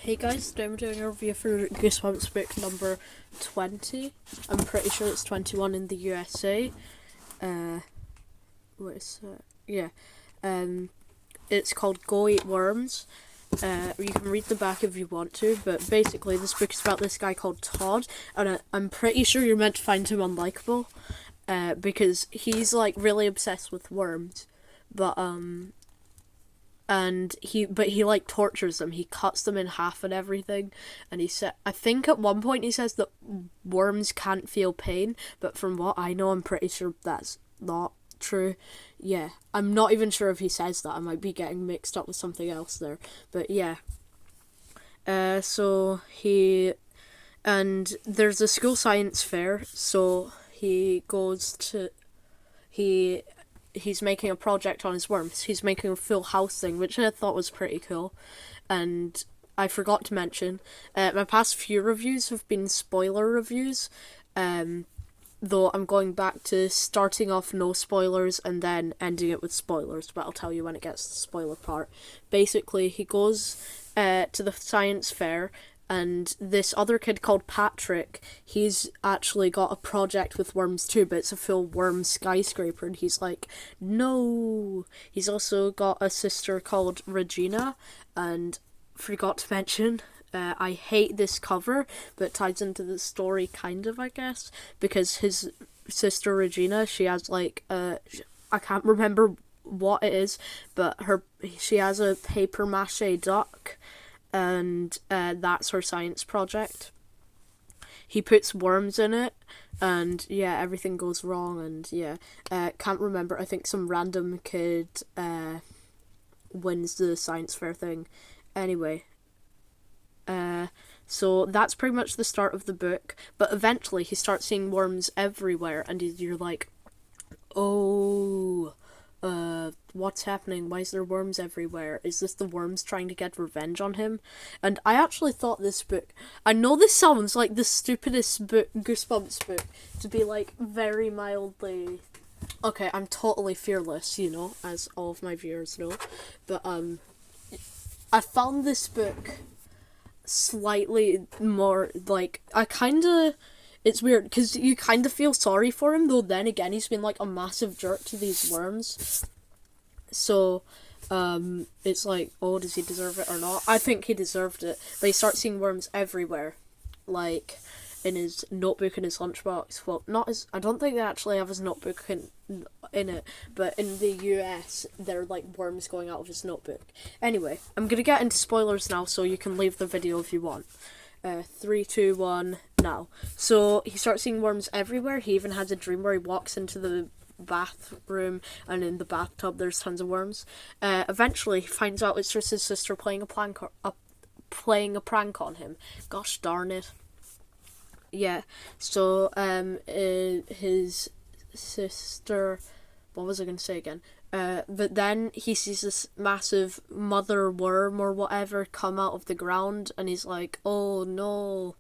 Hey guys, today I'm doing a review for Goosebumps book number 20. I'm pretty sure it's 21 in the USA. What is that? Yeah. It's called Go Eat Worms. You can read the back if you want to, but basically this book is about this guy called Todd, and I'm pretty sure you're meant to find him unlikable, because he's like really obsessed with worms, but he like tortures them. He cuts them in half and everything. And I think at one point he says that worms can't feel pain, but from what I know, I'm pretty sure that's not true. Yeah, I'm not even sure if he says that. I might be getting mixed up with something else there. But yeah. And there's a school science fair, so he's making a project on his worms. He's making a full house thing, which I thought was pretty cool. And I forgot to mention, my past few reviews have been spoiler reviews, though I'm going back to starting off no spoilers and then ending it with spoilers, but I'll tell you when it gets to the spoiler part. Basically, he goes to the science fair, and this other kid called Patrick, he's actually got a project with worms too, but it's a full worm skyscraper, and he's like, no. He's also got a sister called Regina, and forgot to mention, I hate this cover, but it ties into the story kind of, I guess, because his sister Regina, she has like, I can't remember what it is, but she has a paper mache duck, and that's her science project. He puts worms in it, and yeah, everything goes wrong, and yeah, can't remember, I think some random kid wins the science fair thing. Anyway, so that's pretty much the start of the book, but eventually he starts seeing worms everywhere, and you're like, oh, what's happening? Why is there worms everywhere? Is this the worms trying to get revenge on him? And I actually thought this book, I know this sounds like the stupidest book, Goosebumps book, to be like very mildly, okay, I'm totally fearless, you know, as all of my viewers know, but I found this book slightly more, like, it's weird, because you kind of feel sorry for him, though then again, he's been, like, a massive jerk to these worms. So, it's like, oh, does he deserve it or not? I think he deserved it. But he starts seeing worms everywhere. Like, in his notebook and his lunchbox. Well, I don't think they actually have his notebook in it, but in the US, there are, like, worms going out of his notebook. Anyway, I'm gonna get into spoilers now, so you can leave the video if you want. 3, 2, 1, now. So, he starts seeing worms everywhere. He even has a dream where he walks into the bathroom, and in the bathtub there's tons of worms. Eventually, he finds out it's just his sister playing a prank on him. Gosh darn it. Yeah, so, his sister, what was I going to say again? But then he sees this massive mother worm or whatever come out of the ground, and he's like, oh no.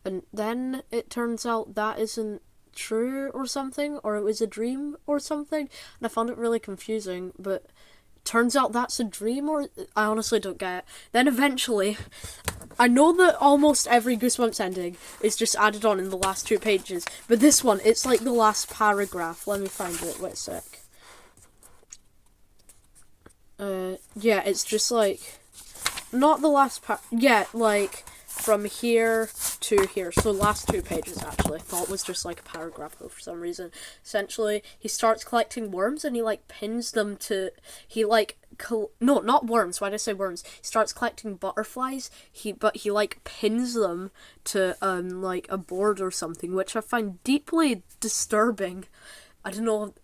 And then it turns out that isn't true or something, or it was a dream or something, and I found it really confusing, but turns out that's a dream, or I honestly don't get it. Then eventually, I know that almost every Goosebumps ending is just added on in the last 2 pages, but this one, it's like the last paragraph. Let me find it, wait a sec. Yeah, it's just like, not the last yeah, like, from here to here, so last 2 pages actually. I thought it was just like a paragraph though for some reason. Essentially, he starts collecting worms, and he like pins them to, no, not worms, why did I say worms? He starts collecting butterflies, but he like pins them to like a board or something, which I find deeply disturbing. I don't know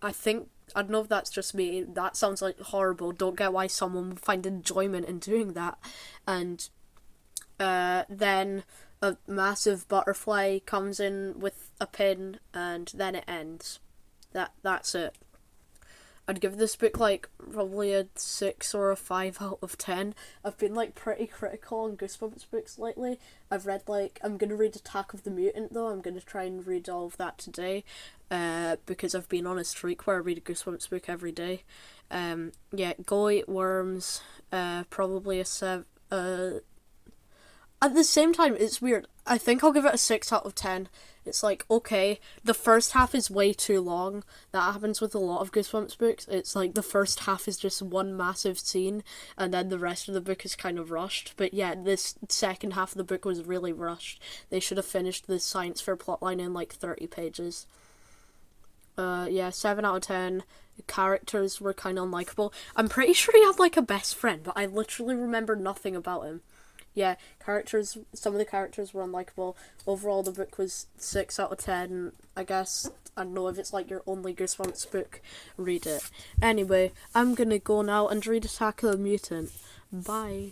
if that's just me. That sounds like horrible. Don't get why someone would find enjoyment in doing that. And then a massive butterfly comes in with a pin, and then it ends. That's it. I'd give this book like probably a 6 or a 5 out of 10. I've been like pretty critical on Goosebumps books lately. I've read I'm gonna read Attack of the Mutant though. I'm gonna try and read all of that today, because I've been on a streak where I read a Goosebumps book every day. Yeah, Go Eat Worms, probably a At the same time, it's weird. I think I'll give it a 6 out of 10. It's like, okay, the first half is way too long. That happens with a lot of Goosebumps books. It's like the first half is just one massive scene, and then the rest of the book is kind of rushed. But yeah, this second half of the book was really rushed. They should have finished the science fair plotline in like 30 pages. Yeah, 7 out of 10. The characters were kind of unlikable. I'm pretty sure he had like a best friend, but I literally remember nothing about him. Yeah, some of the characters were unlikable. Overall, the book was 6 out of 10. I guess, I don't know, if it's like your only Goosebumps book, read it. Anyway, I'm gonna go now and read Attack of the Mutant. Bye.